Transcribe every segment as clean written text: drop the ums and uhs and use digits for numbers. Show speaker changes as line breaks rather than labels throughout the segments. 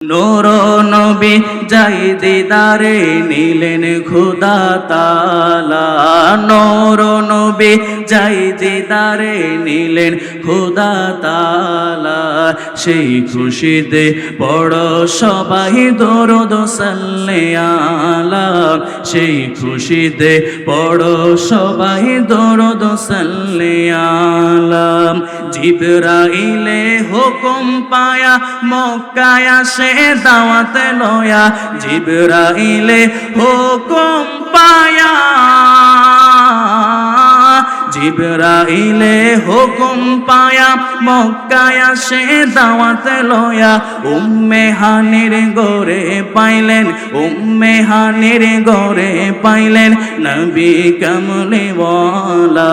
নূর নবী যাই দিদারে নিলেন খোদা তাআলা। নূর নবী যাই দিদারে নিলেন খোদা তাআলা। সেই খুশিতে পড় সবাই দরুদ সাল্লে আলা। সেই খুশিতে পড় সবাই দরুদ সাল্লে আলা। জিবরাইলে হুকুম পায়া মক্কায় আসে দাওয়াত লয়া। জিবরাইলে হুকুম পায়া জিবরাইলে হুকুম পায়া মক্কায় আসে দাওয়াত লয়া। উম্মে হানির ঘরে পাইলেন উম্মে হানির ঘরে পাইলেন নবী কামলি ওয়ালা।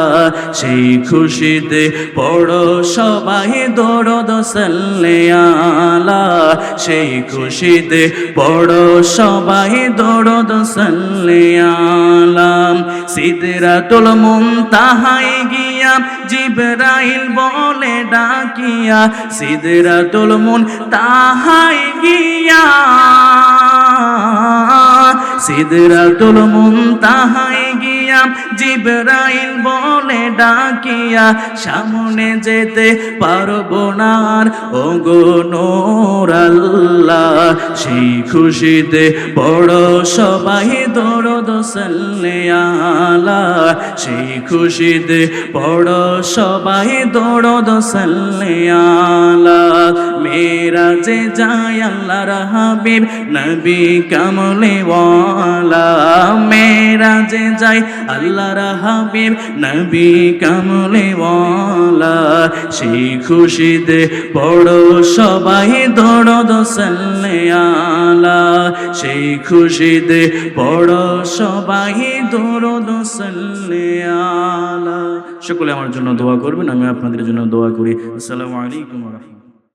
সেই খুশিতে পড়ো সবাই দরুদ সাল্লে আলা। সেই খুশিতে পড়ো সবাই দরুদ সাল্লে আলা। সিদরাতুল মুনতাহায় গিয়া জিবরাইল বলে ডাকিয়া। সিদরাতুল মুনতাহায় গিয়া সিদরাতুল মুনতাহায় গিয়া জিবরাইল বলে ডাকিয়া। সামনে যেতে পারবো না আর ওগো নূর আল্লাহ। সেই খুশিতে পড়ো সবাই দরুদ সাল্লে আলা। সেই খুশিতে পড়ো সবাই দরুদ সাল্লে আলা। মেরাজে যায় আল্লাহর হাবিব নবী কামলি ওয়ালা। মেরাজে যায় আল্লাহর হাবিব নবী কামলি ওয়ালা। সেই খুশিতে পড়ো সবাই দরুদ সাল্লে আলা। সেই খুশিতে পড়ো সবাই দরুদ সাল্লে আলা। সকলে আমার জন্য দোয়া করবেন, আমি আপনাদের জন্য দোয়া করি। আসসালামু আলাইকুম ওয়া রাহমাতুল্লাহ।